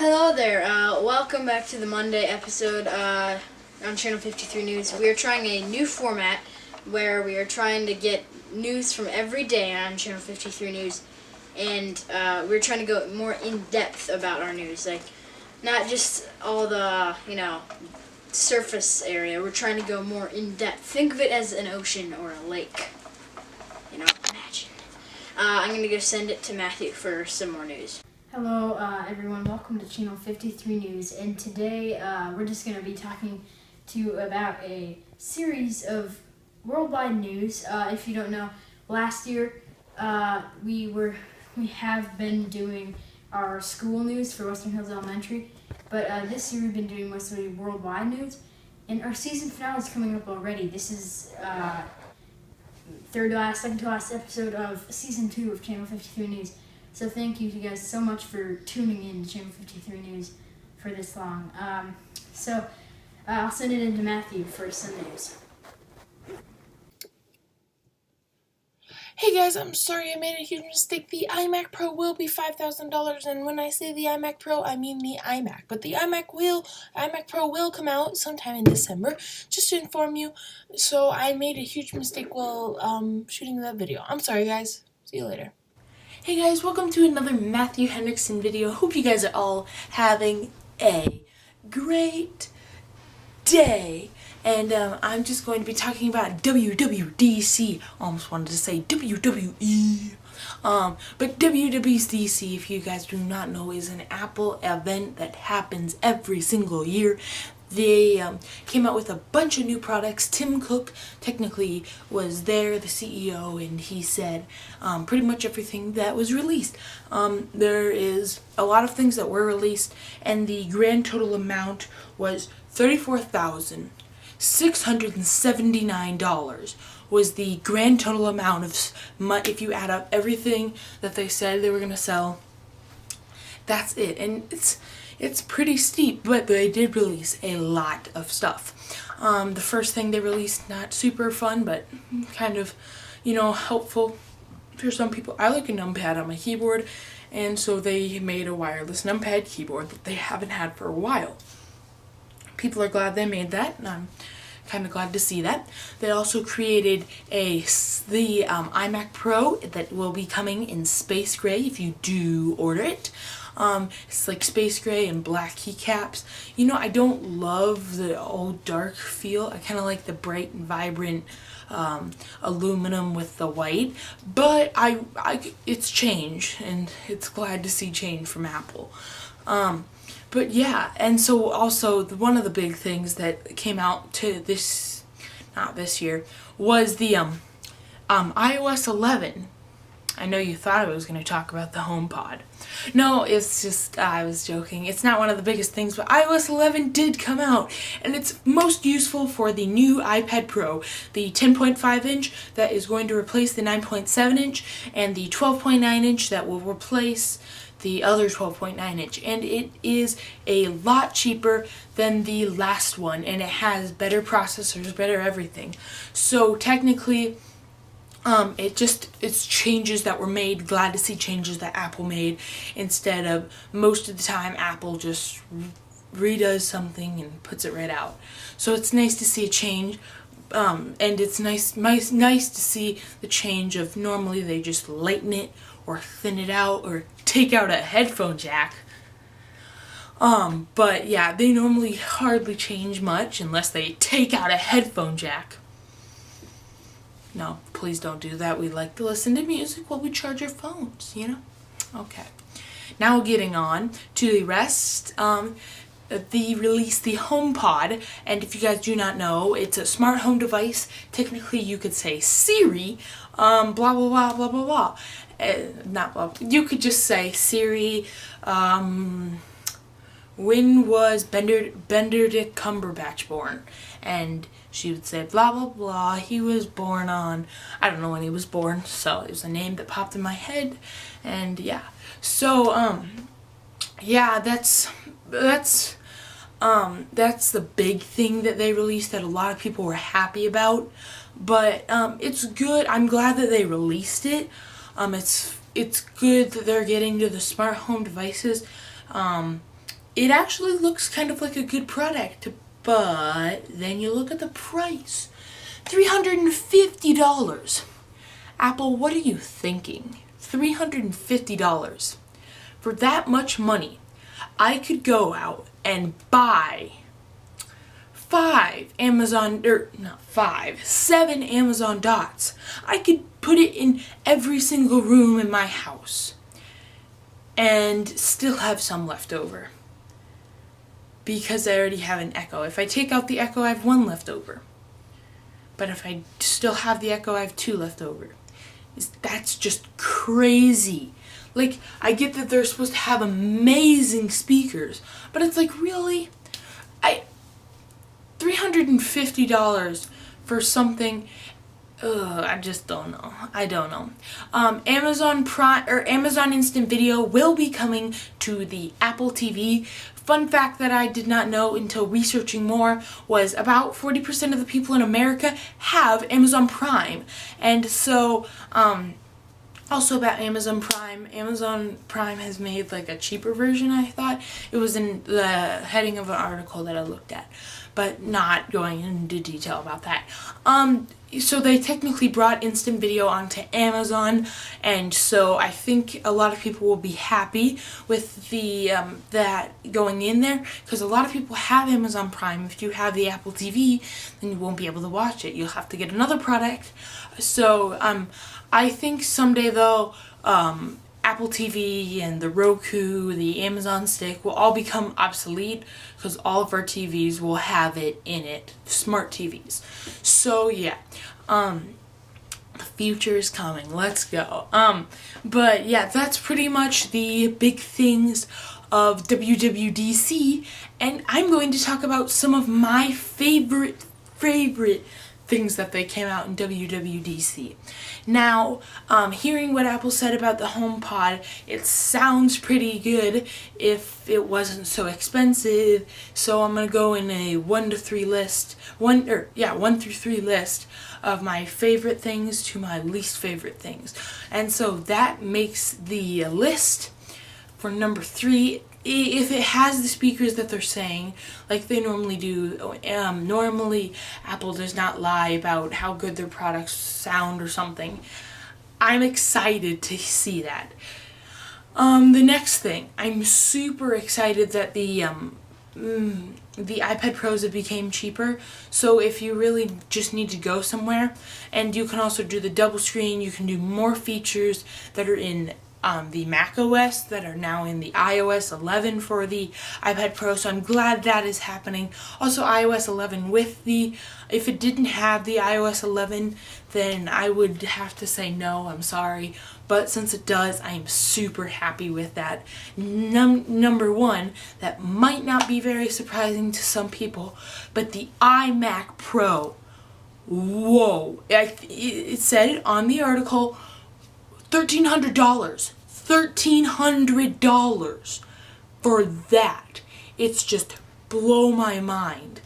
Hello there. Welcome back to the Monday episode on Channel 53 News. We are trying a new format where we are trying to get news from every day on Channel 53 News, and we're trying to go more in depth about our news, like not just all the surface area. We're trying to go more in depth. Think of it as an ocean or a lake. Imagine. I'm gonna go send it to Matthew for some more news. Hello, everyone. Welcome to Channel 53 News, and today we're just going to be talking to you about a series of worldwide news. If you don't know, last year we have been doing our school news for Western Hills Elementary, but this year we've been doing mostly worldwide news, and our season finale is coming up already. This is second to last episode of season 2 of Channel 53 News. So thank you guys so much for tuning in to Channel 53 News for this long. I'll send it in to Matthew for some news. Hey guys, I'm sorry I made a huge mistake. The iMac Pro will be $5,000, and when I say the iMac Pro, I mean the iMac. But the iMac Pro will come out sometime in December, just to inform you. So I made a huge mistake while shooting that video. I'm sorry guys. See you later. Hey guys, welcome to another Matthew Hendrickson video. Hope you guys are all having a great day. And I'm just going to be talking about WWDC. Almost wanted to say WWE. But WWDC, if you guys do not know, is an Apple event that happens every single year. They came out with a bunch of new products. Tim Cook technically was there, the CEO, and he said pretty much everything that was released. There is a lot of things that were released, and the grand total amount was $34,679 was the grand total amount of money. If you add up everything that they said they were going to sell, that's it. And it's pretty steep, but they did release a lot of stuff. The first thing they released, not super fun, but kind of, helpful for some people. I like a numpad on my keyboard, and so they made a wireless numpad keyboard that they haven't had for a while. People are glad they made that, and I'm kind of glad to see that. They also created the iMac Pro that will be coming in space gray if you do order it. It's like space gray and black keycaps. I don't love the old dark feel. I kind of like the bright and vibrant aluminum with the white, but it's change, and it's glad to see change from Apple. But yeah, and so also one of the big things that came out to not this year, was the iOS 11. I know you thought I was going to talk about the HomePod. No, it's just, I was joking. It's not one of the biggest things, but iOS 11 did come out, and it's most useful for the new iPad Pro, the 10.5 inch that is going to replace the 9.7 inch, and the 12.9 inch that will replace the other 12.9 inch, and it is a lot cheaper than the last one, and it has better processors, better everything. So technically, it's changes that were made. Glad to see changes that Apple made, instead of most of the time Apple just redoes something and puts it right out. So it's nice to see a change, and it's nice to see the change of normally they just lighten it or thin it out or take out a headphone jack. But yeah, they normally hardly change much unless they take out a headphone jack. No, please don't do that. We like to listen to music while we charge our phones, Okay. Now getting on to the rest. They released the HomePod, and if you guys do not know, it's a smart home device. Technically, you could say Siri, blah, blah, blah, blah, blah, blah. Not blah. You could just say Siri, when was Benedict Cumberbatch born? And she would say blah blah blah, he was born on, I don't know when he was born, so it was a name that popped in my head. And yeah, so yeah, that's the big thing that they released that a lot of people were happy about. But it's good. I'm glad that they released it. It's good that they're getting to the smart home devices. it actually looks kind of like a good product, but then you look at the price. $350. Apple, what are you thinking? $350. For that much money, I could go out and buy 7 Amazon Dots. I could put it in every single room in my house and still have some left over. Because I already have an Echo. If I take out the Echo, I have 1 left over. But if I still have the Echo, I have 2 left over. That's just crazy. Like, I get that they're supposed to have amazing speakers, but it's like, really? $350 for something, I just don't know. I don't know. Amazon Prime or Amazon Instant Video will be coming to the Apple TV. Fun fact that I did not know until researching more was about 40% of the people in America have Amazon Prime. And so, also about Amazon Prime has made like a cheaper version, I thought. It was in the heading of an article that I looked at, but not going into detail about that. So they technically brought Instant Video onto Amazon, and so I think a lot of people will be happy with the that going in there, because a lot of people have Amazon Prime. If you have the Apple TV, then you won't be able to watch it. You'll have to get another product. So I think someday though, Apple TV and the Roku, the Amazon Stick will all become obsolete because all of our TVs will have it in it, smart TVs. So yeah, the future is coming. Let's go. But yeah, that's pretty much the big things of WWDC, and I'm going to talk about some of my favorite things that they came out in WWDC. Now, hearing what Apple said about the HomePod, it sounds pretty good if it wasn't so expensive. So I'm gonna go in a 1 to 3 list, 1 through 3 list of my favorite things to my least favorite things. And so that makes the list for number 3. If it has the speakers that they're saying, like they normally do, normally Apple does not lie about how good their products sound or something. I'm excited to see that. The next thing, I'm super excited that the iPad Pros have became cheaper. So if you really just need to go somewhere, and you can also do the double screen, you can do more features that are in the Mac OS that are now in the iOS 11 for the iPad Pro, so I'm glad that is happening. Also iOS 11 with if it didn't have the iOS 11, then I would have to say no, I'm sorry. But since it does, I am super happy with that. Number 1, that might not be very surprising to some people, but the iMac Pro, whoa, it said it on the article, $1,300 for that. It's just blow my mind.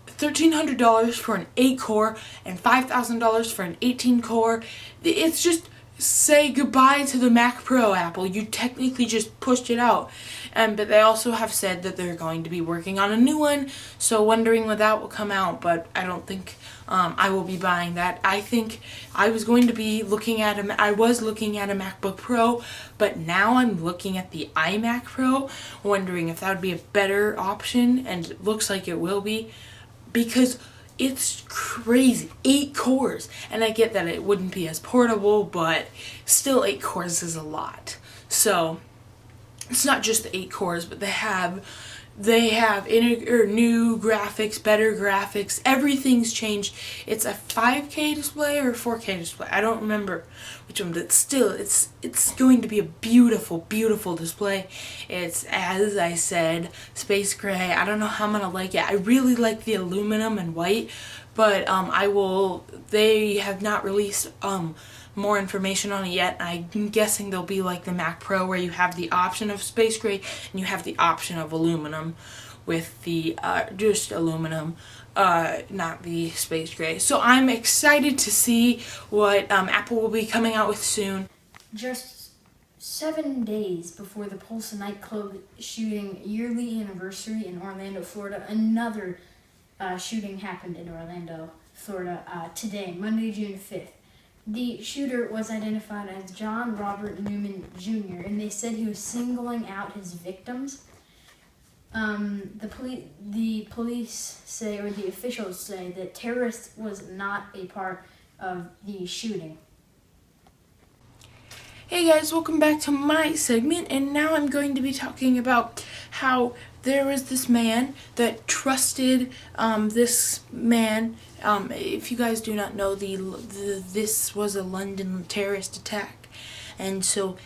$1,300 for an 8-core and $5,000 for an 18-core. It's just, say goodbye to the Mac Pro, Apple. You technically just pushed it out. But they also have said that they're going to be working on a new one, so wondering when that will come out, but I don't think I will be buying that. I think I was looking at a MacBook Pro, but now I'm looking at the iMac Pro, wondering if that would be a better option, and it looks like it will be, because it's crazy. 8 cores. And I get that it wouldn't be as portable, but still 8 cores is a lot. So it's not just the 8 cores, but they have new graphics, better graphics. Everything's changed. It's a 5K display or 4K display. I don't remember which one, but still, it's going to be a beautiful, beautiful display. It's, as I said, space gray. I don't know how I'm gonna like it. I really like the aluminum and white, but they have not released more information on it yet. I'm guessing they'll be like the Mac Pro, where you have the option of space gray and you have the option of aluminum, with the just aluminum, not the space gray. So I'm excited to see what Apple will be coming out with soon. Just 7 days before the Pulse nightclub shooting yearly anniversary in Orlando, Florida, another shooting happened in Orlando, Florida, today, Monday, June 5th. The shooter was identified as John Robert Newman Jr., and they said he was singling out his victims. The police say, or the officials say, that terrorist was not a part of the shooting. Hey guys, welcome back to my segment, and now I'm going to be talking about how there was this man that trusted this man. If you guys do not know, this was a London terrorist attack, and so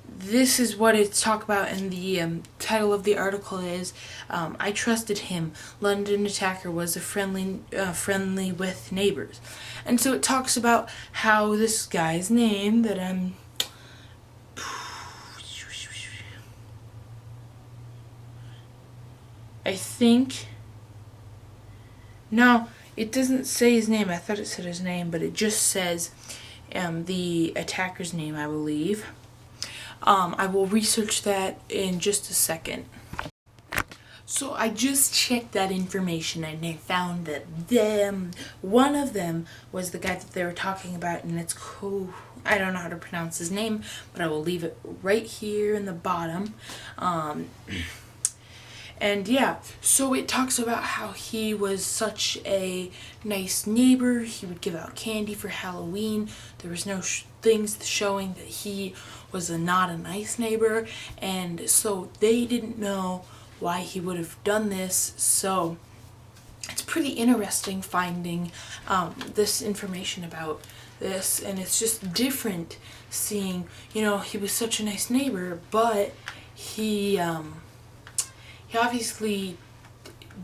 this is what it's talked about, and the title of the article is I trusted him. London attacker was a friendly with neighbors. And so it talks about how this guy's name that I think, no, it doesn't say his name. I thought it said his name, but it just says the attacker's name, I believe. I will research that in just a second. So I just checked that information, and I found that one of them was the guy that they were talking about, and it's cool. I don't know how to pronounce his name, but I will leave it right here in the bottom. And yeah, so it talks about how he was such a nice neighbor. He would give out candy for Halloween. There was no things showing that he was not a nice neighbor. And so they didn't know why he would have done this. So it's pretty interesting finding this information about this. And it's just different seeing, he was such a nice neighbor, but he obviously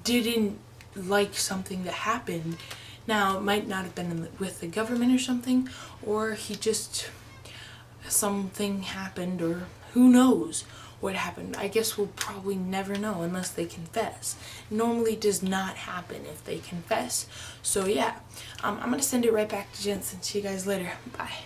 didn't like something that happened. Now, it might not have been with the government or something, or he just, something happened, or who knows what happened. I guess we'll probably never know unless they confess. Normally does not happen if they confess. So yeah, I'm going to send it right back to Jensen. See you guys later. Bye.